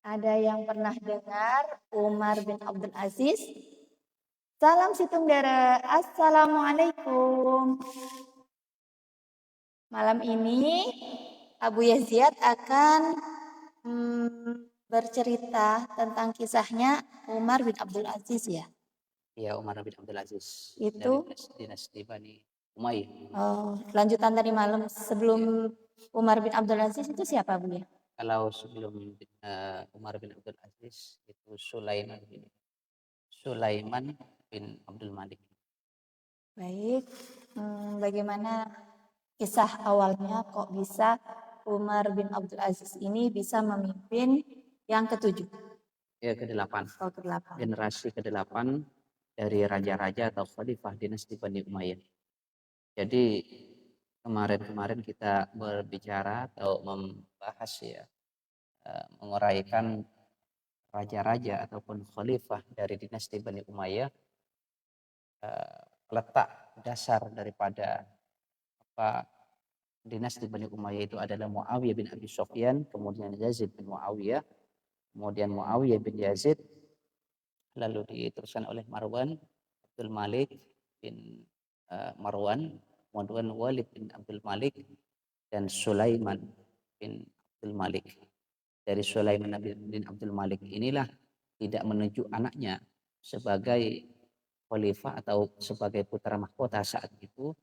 Ada yang pernah dengar Umar bin Abdul Aziz? Salam situng dara, Assalamualaikum. Malam ini Abu Yazid akan bercerita tentang kisahnya Umar bin Abdul Aziz ya. Ya, Umar bin Abdul Aziz Itu dari dinasti Bani Umayyah. Lanjutan tadi malam sebelum Umar bin Abdul Aziz itu siapa Bu ya? Kalau sebelum Umar bin Abdul Aziz itu Sulaiman bin Abdul Malik. Baik, bagaimana kisah awalnya kok bisa Umar bin Abdul Aziz ini bisa memimpin yang ketujuh? Ya, ke-8. Oh, ke-8. Generasi ke-8 dari raja-raja atau khalifah dinasti Bani Umayyah. Jadi kemarin kita berbicara atau membahas ya, menguraikan raja-raja ataupun khalifah dari dinasti Bani Umayyah, letak dasar daripada dinasti Bani Umayyah itu adalah Muawiyah bin Abi Sufyan, kemudian Yazid bin Muawiyah, kemudian Muawiyah bin Yazid, lalu diteruskan oleh Marwan Abdul Malik bin Marwan, kemudian Walid bin Abdul Malik, dan Sulaiman bin Abdul Malik. Dari Sulaiman bin Abdul Malik inilah tidak menunjuk anaknya sebagai khalifah atau sebagai putra mahkota saat itu,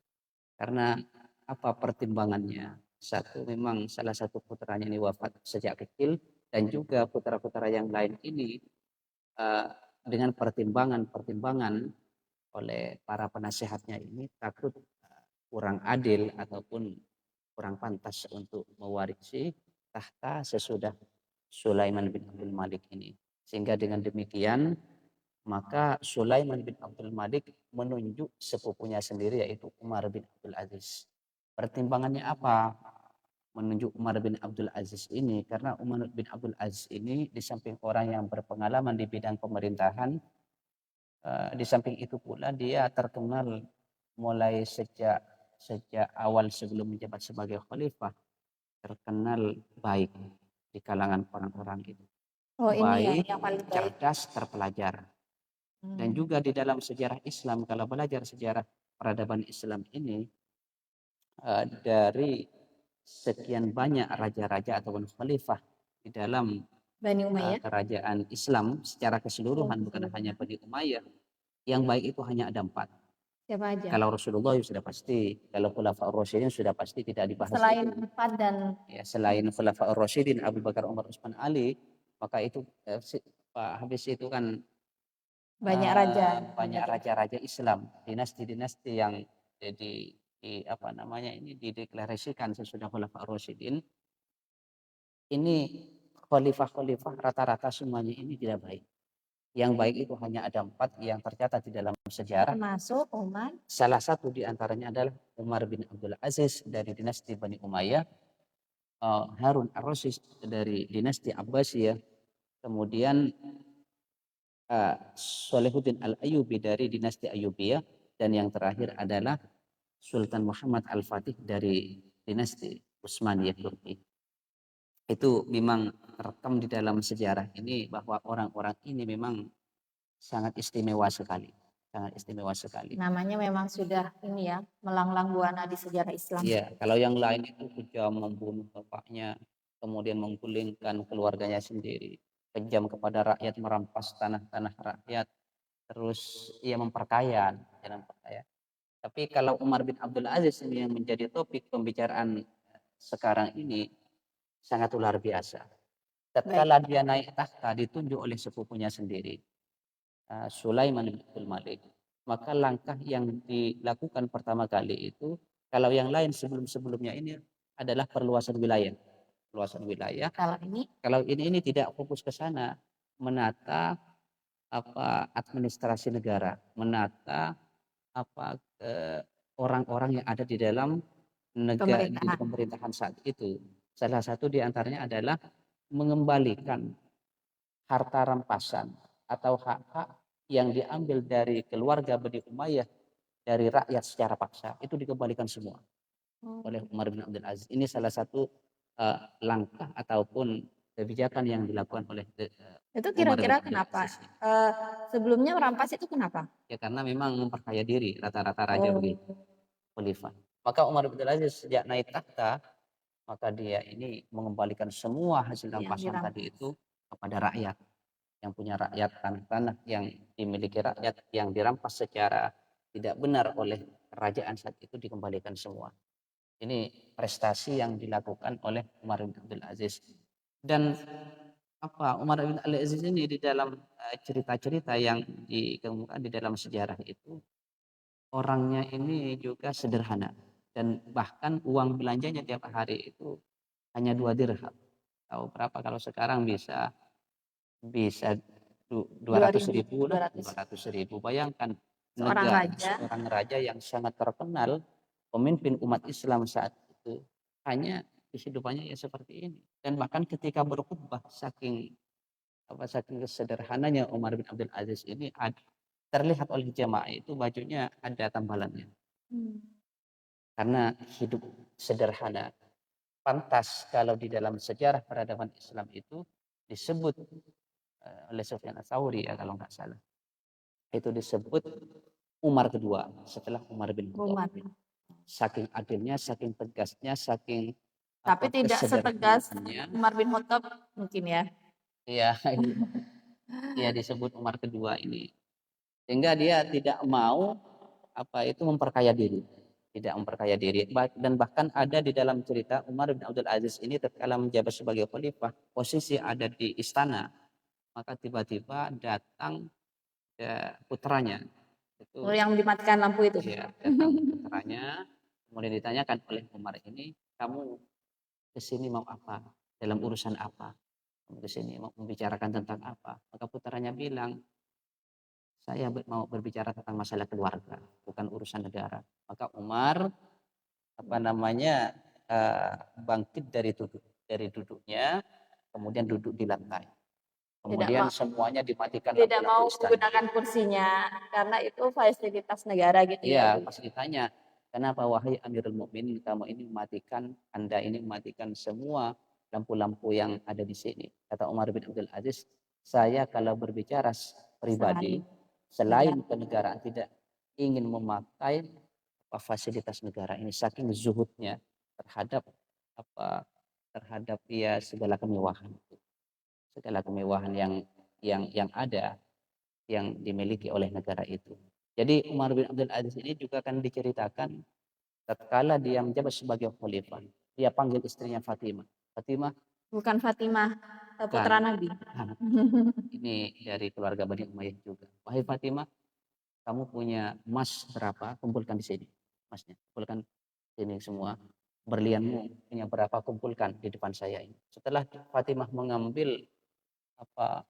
karena apa pertimbangannya? Satu, memang salah satu putranya ini wafat sejak kecil, dan juga putra-putra yang lain ini dengan pertimbangan oleh para penasehatnya ini takut kurang adil ataupun kurang pantas untuk mewarisi tahta sesudah Sulaiman bin Abdul Malik ini. Sehingga dengan demikian maka Sulaiman bin Abdul Malik menunjuk sepupunya sendiri, yaitu Umar bin Abdul Aziz. Pertimbangannya apa menunjuk Umar bin Abdul Aziz ini? Karena Umar bin Abdul Aziz ini di samping orang yang berpengalaman di bidang pemerintahan, di samping itu pula dia terkenal mulai sejak awal sebelum menjabat sebagai khalifah, terkenal baik di kalangan orang-orang itu. Oh, ini Baik, yang paling baik. cerdas, terpelajar. Dan juga di dalam sejarah Islam, kalau belajar sejarah peradaban Islam ini, dari sekian banyak raja-raja ataupun khalifah di dalam Bani Umayyah. kerajaan Islam secara keseluruhan, bukan hanya Bani Umayyah, yang baik itu hanya ada 4. Siapa aja? Kalau Rasulullah sudah pasti, kalau Khulafaur Rasyidin sudah pasti tidak dibahas. Selain 4 dan selain Khulafaur Rasyidin Abu Bakar, Umar, Utsman, Ali, maka itu habis itu kan banyak raja. Banyak raja-raja Islam, dinasti-dinasti yang dideklarasikan sesudah Khulafaur Rasyidin. Ini khalifah-khalifah rata-rata semuanya ini tidak baik. Yang baik itu hanya ada 4 yang tercatat di dalam sejarah. Termasuk Umar. Salah satu di antaranya adalah Umar bin Abdul Aziz dari dinasti Bani Umayyah, Harun ar-Rasyid dari dinasti Abbasiyah, kemudian Salahuddin al-Ayyubi dari dinasti Ayyubiyah, dan yang terakhir adalah Sultan Muhammad al-Fatih dari dinasti Utsmaniyah Turki. Itu memang terekam di dalam sejarah ini bahwa orang-orang ini memang sangat istimewa sekali. Sangat istimewa sekali. Namanya memang sudah ini ya, melanglang buana di sejarah Islam. Iya, kalau yang lain itu kejam, membunuh bapaknya, kemudian menggulingkan keluarganya sendiri, kejam kepada rakyat, merampas tanah-tanah rakyat, terus ia memperkaya, jalan perkaya. Tapi kalau Umar bin Abdul Aziz ini yang menjadi topik pembicaraan sekarang ini, sangat luar biasa. Tatkala dia naik tahta ditunjuk oleh sepupunya sendiri, Sulaiman bin Abdul Malik, maka langkah yang dilakukan pertama kali itu, kalau yang lain sebelum-sebelumnya ini adalah perluasan wilayah. Perluasan wilayah. Kalau ini tidak fokus ke sana, menata administrasi negara, menata orang-orang yang ada di dalam negara, di pemerintahan saat itu. Salah satu di antaranya adalah mengembalikan harta rampasan atau hak-hak yang diambil dari keluarga Bani Umayyah dari rakyat secara paksa, itu dikembalikan semua oleh Umar bin Abdul Aziz. Ini salah satu langkah ataupun kebijakan yang dilakukan oleh Itu Umar bin kira-kira Abdul kenapa? Aziz. Sebelumnya merampas itu kenapa? Ya karena memang memperkaya diri rata-rata raja Oh, begitu, khalifah. Maka Umar bin Abdul Aziz sejak naik takhta, maka dia ini mengembalikan semua hasil yang rampasan tadi dirampas. itu kepada rakyat, yang punya rakyat, tanah-tanah yang dimiliki rakyat yang dirampas secara tidak benar oleh kerajaan saat itu dikembalikan semua. Ini prestasi yang dilakukan oleh Umar bin Abdul Aziz. Dan Umar bin Abdul Aziz ini di dalam cerita-cerita yang dikemukakan di dalam sejarah itu, orangnya ini juga sederhana, dan bahkan uang belanjanya tiap hari itu hanya 2 dirham. Tahu berapa kalau sekarang bisa bisa 200 2000, ribu lah, 200. 200 ribu. Bayangkan Seorang raja. seorang raja yang sangat terkenal, pemimpin umat Islam saat itu, hanya kehidupannya ya seperti ini. Dan bahkan ketika berkhutbah, saking sederhananya Umar bin Abdul Aziz ini, terlihat oleh jamaah itu bajunya ada tambalannya. Karena hidup sederhana. Pantas kalau di dalam sejarah peradaban Islam itu disebut oleh Sufyan Ats-Tsauri ya kalau nggak salah. Itu disebut Umar kedua setelah Umar bin Umar. Khattab. Saking adilnya, saking tegasnya, saking Tapi tidak setegas kesederhanaannya. Umar bin Khattab mungkin ya. Iya, iya disebut Umar kedua ini. Sehingga dia tidak mau memperkaya diri. Tidak memperkaya diri. Dan bahkan ada di dalam cerita Umar bin Abdul Aziz ini tatkala menjabat sebagai khalifah, posisi ada di istana, maka tiba-tiba datang putranya. Itu Yang dimatikan lampu itu. ya, datang putranya, kemudian ditanyakan oleh Umar ini, kamu kesini mau apa? Dalam urusan apa? Kamu kesini mau membicarakan tentang apa? Maka putranya bilang, saya mau berbicara tentang masalah keluarga, bukan urusan negara. Maka Umar bangkit dari duduknya, kemudian duduk di lantai. Kemudian semuanya dimatikan Tidak mau lampu-lampu istana. menggunakan kursinya karena itu fasilitas negara gitu ya. Iya, pas ditanya, kenapa wahai Amirul Mukminin Anda ini mematikan semua lampu-lampu yang ada di sini? Kata Umar bin Abdul Aziz, saya kalau berbicara pribadi, selain kenegaraan, tidak ingin memakai fasilitas negara ini, saking zuhudnya terhadap segala kemewahan yang ada, yang dimiliki oleh negara itu. Jadi Umar bin Abdul Aziz ini juga akan diceritakan tatkala dia menjabat sebagai khalifah, dia panggil istrinya Fatimah. Fatimah, bukan Fatimah, putra Nabi. Ini dari keluarga Bani Umayyah juga. Wahai Fatimah, kamu punya emas berapa? Kumpulkan di sini. Emasnya, kumpulkan sini semua. Berlianmu punya berapa? Kumpulkan di depan saya ini. Setelah Fatimah mengambil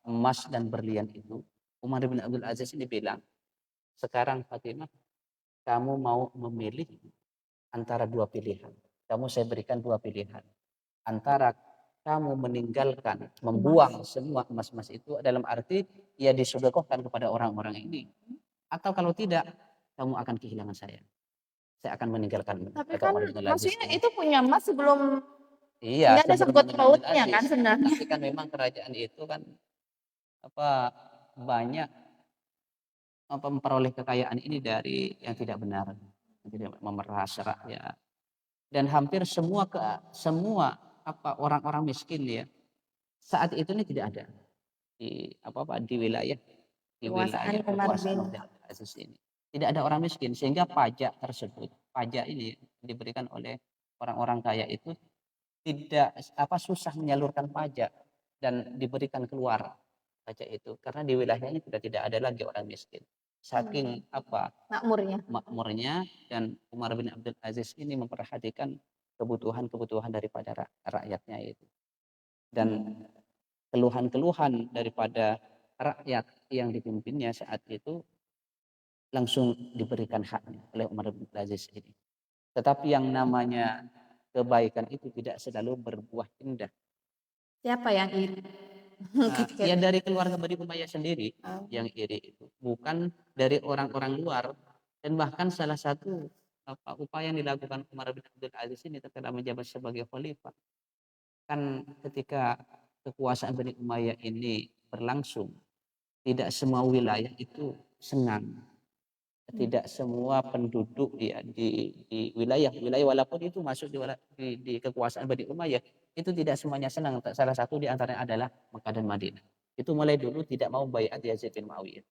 emas dan berlian itu, Umar bin Abdul Aziz ini bilang, sekarang Fatimah, kamu mau memilih antara dua pilihan. Saya berikan dua pilihan. Antara kamu meninggalkan, membuang semua emas-emas itu, dalam arti ia disedekahkan kepada orang-orang ini. Atau kalau tidak, kamu akan kehilangan saya. Saya akan meninggalkan. Tapi kan maksudnya itu punya emas sebelum iya, nggak ada sangkut pautnya kan sebenarnya. Tapi kan memang kerajaan itu kan banyak memperoleh kekayaan ini dari yang tidak benar, tidak memeras rakyat. Dan hampir semua orang-orang miskin ya saat itu ini tidak ada di wilayah kekuasaan Abdul Aziz ini. Tidak ada orang miskin, sehingga pajak ini diberikan oleh orang-orang kaya itu tidak susah menyalurkan pajak dan diberikan keluar pajak itu, karena di wilayahnya sudah tidak ada lagi orang miskin. Saking makmurnya, dan Umar bin Abdul Aziz ini memperhatikan kebutuhan daripada rakyatnya itu. Dan keluhan-keluhan daripada rakyat yang dipimpinnya saat itu langsung diberikan haknya oleh Umar bin Abdul Aziz ini. Tetapi yang namanya kebaikan itu tidak selalu berbuah indah. Siapa yang iri? Ya dari keluarga Bani Umayyah sendiri yang iri itu, bukan dari orang-orang luar. Dan bahkan salah satu upaya yang dilakukan Umar bin Abdul Aziz ini ketika menjabat sebagai khalifah, kan ketika kekuasaan Bani Umayyah ini berlangsung, tidak semua wilayah itu senang. Tidak semua penduduk di wilayah walaupun itu masuk di kekuasaan Bani Umayyah, itu tidak semuanya senang. Salah satu di antaranya adalah Mekah dan Madinah. Itu mulai dulu tidak mau baiat Yazid bin Muawiyah.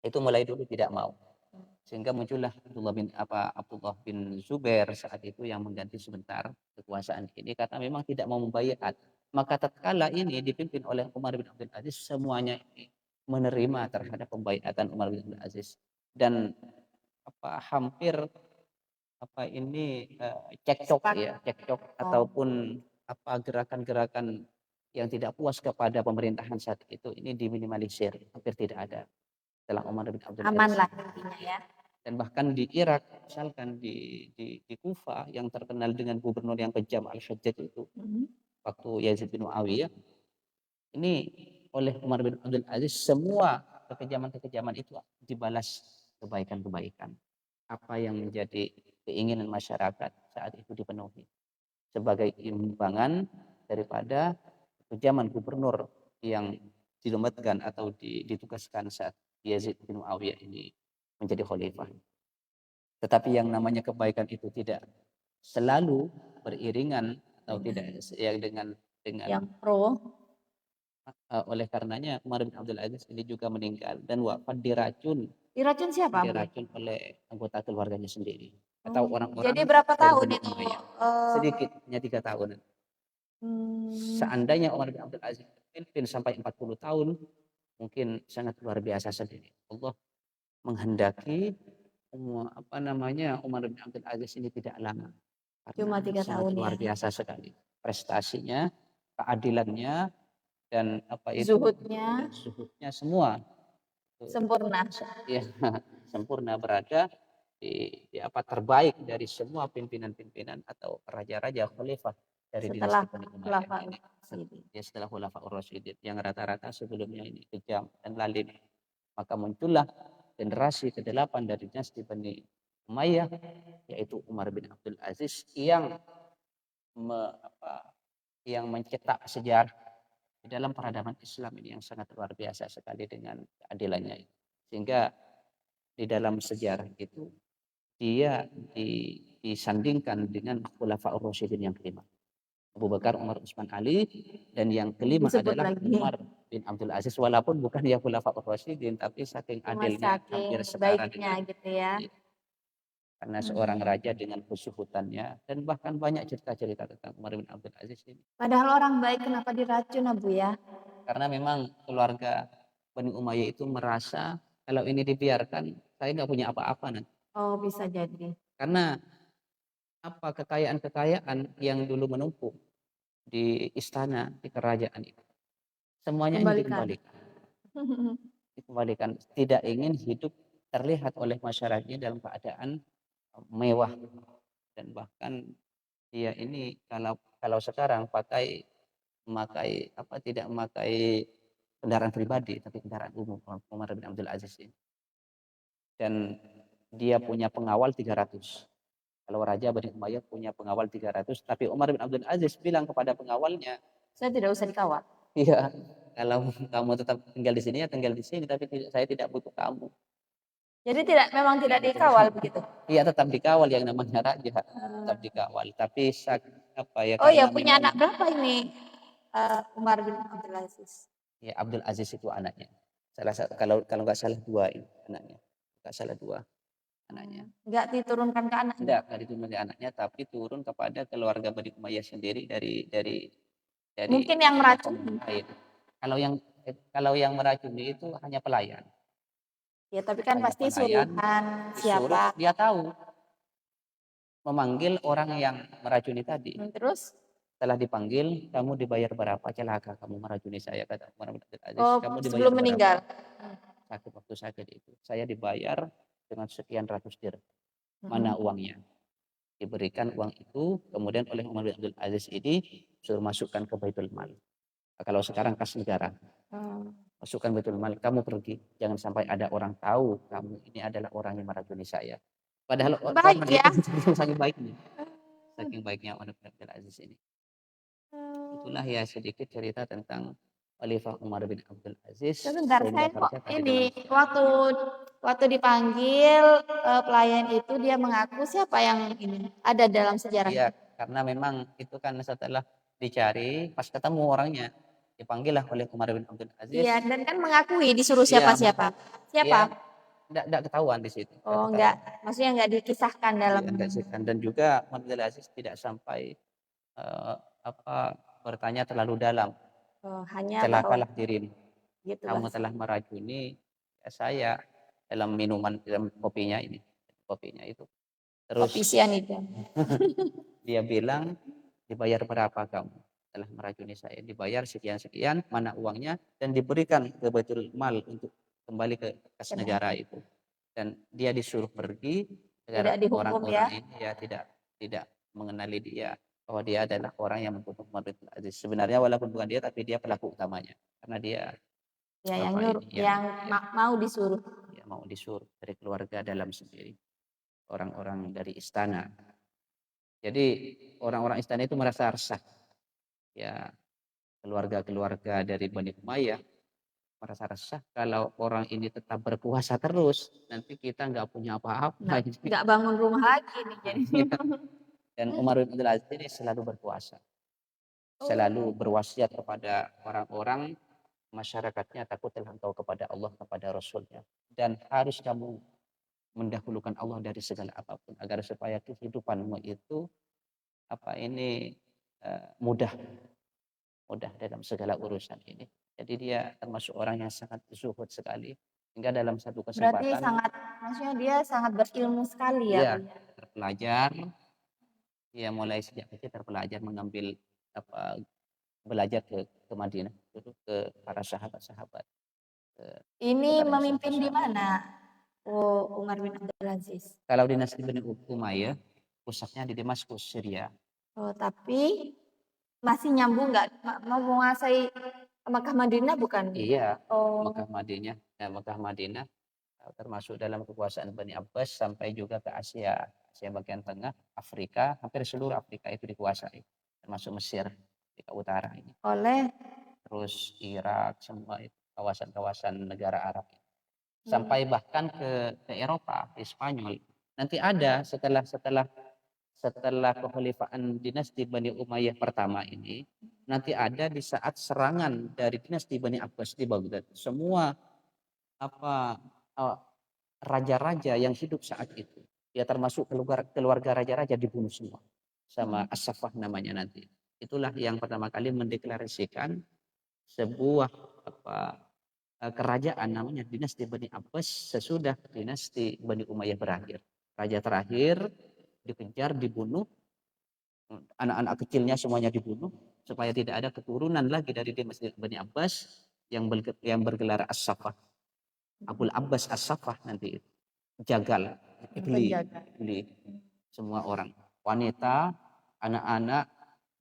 Itu mulai dulu tidak mau. Sehingga muncullah Abdullah bin Zubair saat itu yang mengganti sebentar kekuasaan ini karena memang tidak mau membaiat. Maka tatkala ini dipimpin oleh Umar bin Abdul Aziz, semuanya ini menerima terhadap pembaiatan Umar bin Abdul Aziz, dan hampir cekcok ya, cekcok ataupun gerakan-gerakan yang tidak puas kepada pemerintahan saat itu ini diminimalisir, hampir tidak ada setelah Umar bin Abdul Aziz. Aman lah intinya ya. Dan bahkan di Irak, misalkan di Kufah yang terkenal dengan gubernur yang kejam Al-Hajjaj itu, waktu Yazid bin Muawiyah, ini oleh Umar bin Abdul Aziz semua kekejaman-kekejaman itu dibalas kebaikan-kebaikan. Apa yang menjadi keinginan masyarakat saat itu dipenuhi sebagai imbangan daripada kekejaman gubernur yang dilemetkan atau ditugaskan saat Yazid bin Muawiyah ini menjadi khalifah. Tetapi yang namanya kebaikan itu tidak selalu beriringan atau tidak ya dengan yang pro. Oleh karenanya Umar bin Abdul Aziz ini juga meninggal dan wafat diracun. Diracun siapa? Diracun oleh anggota keluarganya sendiri atau orang-orang. Jadi berapa tahun itu? Sedikit, hanya 3 tahun. Seandainya Umar bin Abdul Aziz memimpin sampai 40 tahun, mungkin sangat luar biasa sendiri. Allah menghendaki Umar bin Abdul Aziz ini tidak lama. Cuma 3 tahun luar biasa sekali prestasinya, keadilannya, dan zuhudnya semua sempurna. Ya, sempurna, berada di terbaik dari semua pimpinan-pimpinan atau raja-raja khalifah dari dinasti Bani Umayyah ini. Setelah Khulafaur Rasyidin yang rata-rata sebelumnya ini kejam dan lalim, maka muncullah generasi ke-8 dari dinasti Bani Umayyah, yaitu Umar bin Abdul Aziz yang mencetak sejarah di dalam peradaban Islam ini yang sangat luar biasa sekali dengan keadilannya. Sehingga di dalam sejarah itu dia disandingkan dengan Khulafaur Rasyidin yang kelima, Abu Bakar, Umar, Utsman, Ali, dan yang kelima adalah Umar bin Abdul Aziz, walaupun bukan ya Khulafaur Rasyidin, tapi saking adilnya, hampir setara dengan gitu ya. Karena seorang raja dengan kesuhutannya, dan bahkan banyak cerita-cerita tentang Umar bin Abdul Aziz ini. Padahal orang baik, kenapa diracun Abu ya? Karena memang keluarga Bani Umayyah itu merasa kalau ini dibiarkan, saya nggak punya apa-apa nanti. Oh, bisa jadi. Karena kekayaan-kekayaan yang dulu menumpuk di istana, di kerajaan itu, semuanya ini dikembalikan. Tidak ingin hidup terlihat oleh masyarakatnya dalam keadaan mewah, dan bahkan dia ini kalau sekarang tidak memakai kendaraan pribadi tapi kendaraan umum, Umar bin Abdul Aziz ini. Dan dia punya pengawal 300. Kalau Raja Bani Umayyah punya pengawal 300, tapi Umar bin Abdul Aziz bilang kepada pengawalnya, saya tidak usah dikawal. Iya, kalau kamu tetap tinggal di sini ya tinggal di sini, tapi saya tidak butuh kamu. Jadi memang tidak dikawal begitu? Iya, tetap dikawal, yang namanya raja tetap dikawal. Tapi oh ya, punya anak berapa ini Umar bin Abdul Aziz? Ya, Abdul Aziz itu anaknya. Kalau nggak salah 2 ini anaknya. Nggak salah 2 anaknya. Nggak diturunkan ke anaknya? Nggak diturunkan ke anaknya, tapi turun kepada keluarga Bani Umayyah sendiri dari mungkin yang meracuni. Kalau yang meracuni itu hanya pelayan. Ya, tapi kan pasti suruhan siapa? Dia tahu memanggil orang yang meracuni tadi. Terus setelah dipanggil, kamu dibayar berapa? Celaka kamu meracuni saya, kata Umar bin Abdul Aziz. Kamu dibayar sebelum meninggal. Waktu sakit itu, saya dibayar dengan sekian ratus dirham. Mana uangnya? Diberikan uang itu, kemudian oleh Umar bin Abdul Aziz ini suruh masukkan ke Baitul Mal. Kalau sekarang kas negara. Masukkan Baitul Mal, kamu pergi, jangan sampai ada orang tahu kamu ini adalah orang yang meracuni saya. Padahal baik ya, saking baiknya Umar bin Abdul Aziz ini. Itulah ya sedikit cerita tentang Khalifah Umar bin Abdul Aziz Sebentar, sehingga saya kok tercatat di dalam ini waktu dipanggil pelayan itu dia mengaku siapa yang ini ada dalam iya sejarahnya. karena memang itu kan setelah dicari pas ketemu orangnya dipanggil lah oleh Umar bin Abdul Iya, Aziz. dan kan mengakui disuruh Iya, siapa-siapa. iya Siapa? enggak ketahuan di situ, enggak Oh, enggak, ketahuan. maksudnya enggak dikisahkan dalam. Iya, enggak sih kan dan juga Umar bin Abdul Aziz tidak sampai apa bertanya terlalu dalam. Oh, hanya bahwa Celakalah dirimu. gitu Kamu bahasa. telah meracuni ya saya dalam minuman dalam kopinya ini. Kopinya itu. Kopi Terus sianida. dia bilang dibayar berapa kamu telah meracuni saya? Dibayar sekian-sekian, mana uangnya dan diberikan ke Baitul Mal untuk kembali ke kas Benar. negara itu. Dan dia disuruh pergi Tidak agar dihukum ya. orang-orang ini ya tidak mengenali dia bahwa dia adalah orang yang membunuh Umar bin Aziz. Sebenarnya walaupun bukan dia tapi dia pelaku utamanya karena dia Ya, yang apa nyuruh, ini yang mau disuruh. ya mau disuruh dari keluarga dalam sendiri orang-orang dari istana. Jadi orang-orang istana itu merasa resah ya keluarga-keluarga dari Bani Umayyah merasa resah kalau orang ini tetap berkuasa terus nanti kita nggak punya apa-apa. Nggak bangun rumah lagi nih jadi. Dan Umar bin Abdul Aziz ini selalu berkuasa, selalu Oh, berwasiat kepada orang-orang masyarakatnya takutlah engkau kepada Allah kepada Rasulnya dan harus kamu mendahulukan Allah dari segala apapun agar supaya kehidupanmu itu apa ini mudah mudah dalam segala urusan ini. Jadi dia termasuk orang yang sangat zuhud sekali hingga dalam satu berarti kesempatan sangat, maksudnya dia sangat berilmu sekali ya, dia Bu ya. terpelajar, dia mulai sejak kecil terpelajar mengambil apa belajar ke Madinah dulu ke para sahabat-sahabat Ini kepada memimpin di sahabat-sahabat. mana? Oh, Umar bin Abdul Aziz. Kalau dinasti Bani Umayyah pusatnya di Damaskus, Syria. Oh, tapi masih nyambung nggak? Mau menguasai Makkah Madinah bukan? Iya, Oh, Mekah Madinah, Mekah Madinah termasuk dalam kekuasaan Bani Abbas sampai juga ke Asia, Asia bagian tengah, Afrika, hampir seluruh Afrika itu dikuasai, termasuk Mesir, Afrika Utara ini. oleh. Terus Irak, semua itu kawasan-kawasan negara Arab. Hmm. Sampai bahkan ke Eropa, di Spanyol. Nanti ada setelah kekhalifahan dinasti Bani Umayyah pertama ini, nanti ada di saat serangan dari dinasti Bani Abbas di Baghdad. Semua apa eh, raja-raja yang hidup saat itu, ya termasuk keluarga raja-raja dibunuh semua sama As-Saffah namanya nanti. Itulah yang pertama kali mendeklarasikan sebuah kerajaan namanya dinasti Bani Abbas sesudah dinasti Bani Umayyah berakhir. Raja terakhir dikejar, dibunuh, anak-anak kecilnya semuanya dibunuh supaya tidak ada keturunan lagi dari dinasti Bani Abbas yang bergelar As-Saffah. Abul Abbas As-Saffah nanti jagal, Penjaga. beli semua orang, wanita, anak-anak,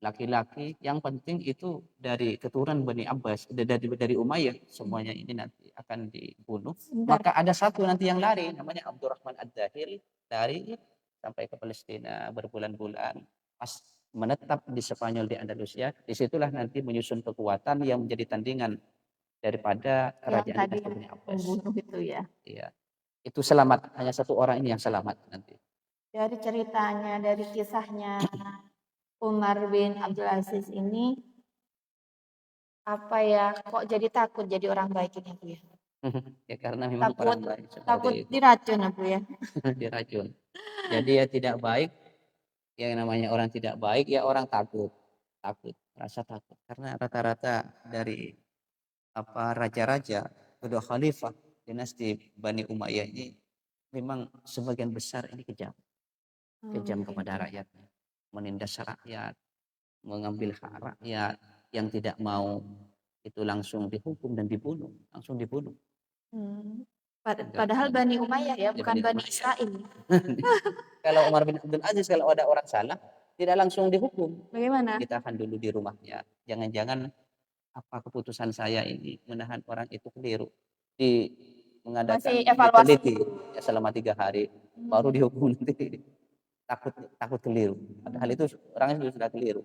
laki-laki, yang penting itu dari keturunan Bani Abbas, dari Umayyah, semuanya ini nanti akan dibunuh. Sebentar. Maka ada satu nanti yang lari, namanya Abdurrahman Ad-Dahil, lari sampai ke Palestina berbulan-bulan, pas menetap di Spanyol di Andalusia, disitulah nanti menyusun kekuatan yang menjadi tandingan daripada Yang kerajaan tadi dinasti Bani Abbas. membunuh itu ya. Iya. Itu selamat, hanya satu orang ini yang selamat nanti. Dari ceritanya, dari kisahnya Umar bin Abdul Aziz ini, apa ya, kok jadi takut jadi orang baik ini Bu ya? Ya karena memang Takut, orang baik seperti takut itu. diracun Bu ya. Diracun. Jadi ya tidak baik, yang namanya orang tidak baik ya orang takut, rasa takut. Karena rata-rata dari raja-raja, kedua khalifah dinasti Bani Umayyah ini memang sebagian besar ini kejam kepada rakyatnya, menindas rakyat, mengambil hak rakyat, yang tidak mau itu langsung dihukum dan dibunuh, langsung dibunuh. Padahal Bani Umayyah ya, bukan Bani Umayyah. Israel. Kalau Umar bin Abdul Aziz kalau ada orang salah tidak langsung dihukum. Bagaimana? Ditahan dulu di rumahnya. Jangan-jangan apa keputusan saya ini menahan orang itu keliru. Mengadakan Masih evaluasi diteliti ya, selama 3 hari baru dihukum nanti takut keliru. Padahal itu orangnya sudah keliru.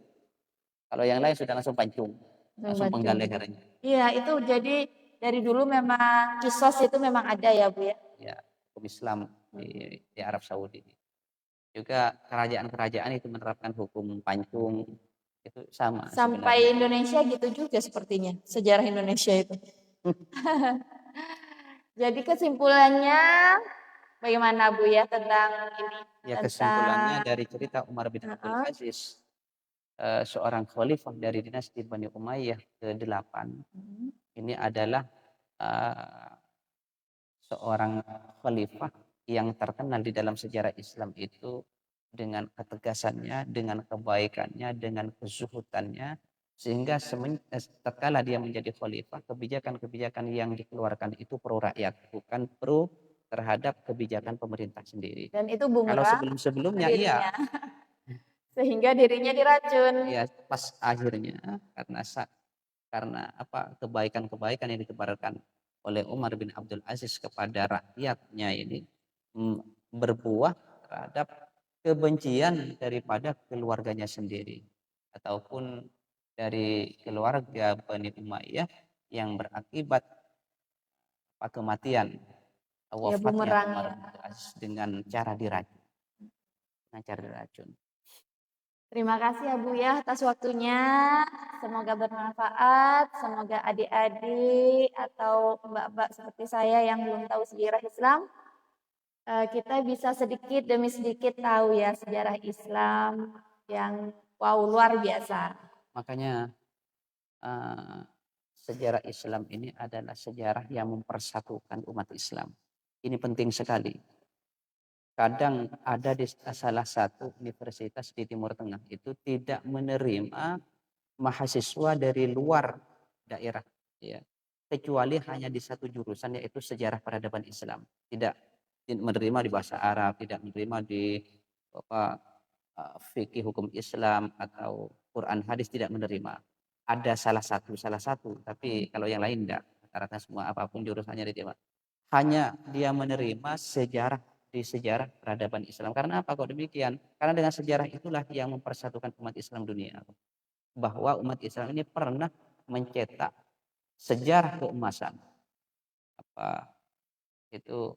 Kalau yang lain sudah langsung pancung, langsung penggal lehernya. Iya, itu jadi dari dulu memang kisos itu memang ada ya Bu ya? Ya, hukum Islam di Arab Saudi. Juga kerajaan-kerajaan itu menerapkan hukum pancung, itu sama Sampai sebenarnya. Indonesia gitu juga sepertinya, sejarah Indonesia itu. Jadi kesimpulannya bagaimana Bu ya tentang ini? Ya, kesimpulannya Tentang dari cerita Umar bin Abdul Aziz, seorang khalifah dari dinasti Bani Umayyah ke-8, ini adalah seorang khalifah yang terkenal di dalam sejarah Islam itu dengan ketegasannya, dengan kebaikannya, dengan kezuhudannya, sehingga tatkala dia menjadi khalifah, kebijakan-kebijakan yang dikeluarkan itu pro rakyat, bukan pro terhadap kebijakan pemerintah sendiri. dan itu Kalau bumerang sebelum-sebelumnya iya, dirinya. Sehingga dirinya diracun. ya pas akhirnya karena apa, kebaikan-kebaikan yang ditebarkan oleh Umar bin Abdul Aziz kepada rakyatnya ini berbuah terhadap kebencian daripada keluarganya sendiri ataupun dari keluarga Bani Umayyah yang berakibat kematian Ya wafatnya bumerang Umar ya. bin Abdul Aziz dengan cara diracun. Dengan cara diracun. Terima kasih ya Bu ya atas waktunya. Semoga bermanfaat. Semoga adik-adik atau mbak-mbak seperti saya yang belum tahu sejarah Islam, kita bisa sedikit demi sedikit tahu ya sejarah Islam yang wow luar biasa. Makanya sejarah Islam ini adalah sejarah yang mempersatukan umat Islam. Ini penting sekali. Kadang ada di salah satu universitas di Timur Tengah itu tidak menerima mahasiswa dari luar daerah, ya, kecuali hanya di satu jurusan yaitu sejarah peradaban Islam. Tidak menerima di bahasa Arab, tidak menerima di apa, fikih hukum Islam atau Quran hadis, tidak menerima. Ada salah satu, tapi kalau yang lain tidak. Rata-rata semua apapun jurusannya diterima. Hanya dia menerima sejarah peradaban Islam. Karena apa kok demikian? Karena dengan sejarah itulah yang mempersatukan umat Islam dunia. Bahwa umat Islam ini pernah mencetak sejarah keemasan. Apa itu,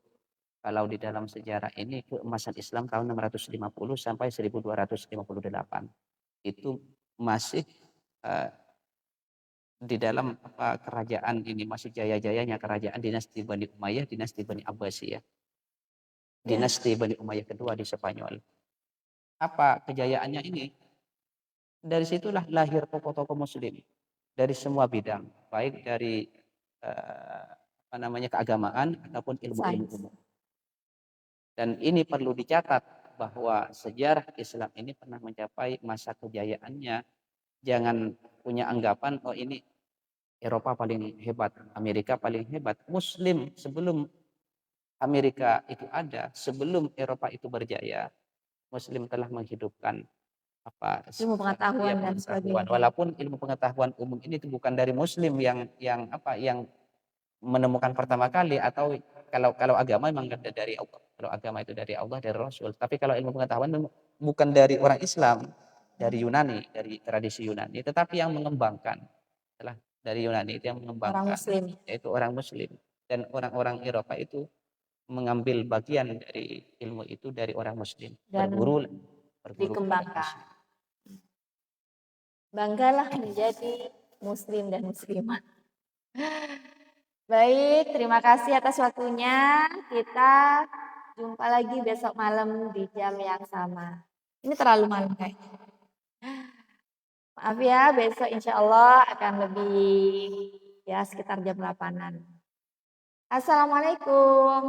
kalau di dalam sejarah ini keemasan Islam tahun 650 sampai 1258 itu masih di dalam kerajaan ini masih jaya-jayanya kerajaan dinasti Bani Umayyah, dinasti Bani Abbasiyah, dinasti Bani Umayyah kedua di Spanyol. Apa kejayaannya ini? Dari situlah lahir tokoh-tokoh Muslim dari semua bidang, baik dari keagamaan ataupun ilmu-ilmu umum. Dan ini perlu dicatat bahwa sejarah Islam ini pernah mencapai masa kejayaannya. Jangan punya anggapan oh ini Eropa paling hebat, Amerika paling hebat. Muslim sebelum Amerika itu ada, sebelum Eropa itu berjaya, Muslim telah menghidupkan ilmu pengetahuan dan sebagainya. Walaupun ilmu pengetahuan umum ini itu bukan dari Muslim yang menemukan pertama kali, atau kalau agama memang dari Allah. Kalau agama itu dari Allah, dari Rasul. Tapi kalau ilmu pengetahuan bukan dari orang Islam, dari Yunani, dari tradisi Yunani, tetapi yang mengembangkan adalah dari Yunani, itu yang mengembangkan orang Muslim, yaitu orang Muslim. Dan orang-orang Eropa itu mengambil bagian dari ilmu itu dari orang Muslim, dan berguru dikembangkan. Banggalah menjadi Muslim dan Muslimah. Baik, terima kasih atas waktunya. Kita jumpa lagi besok malam di jam yang sama. Ini terlalu malam kayaknya. Maaf ya, besok insya Allah akan lebih ya sekitar jam 8-an. Assalamualaikum.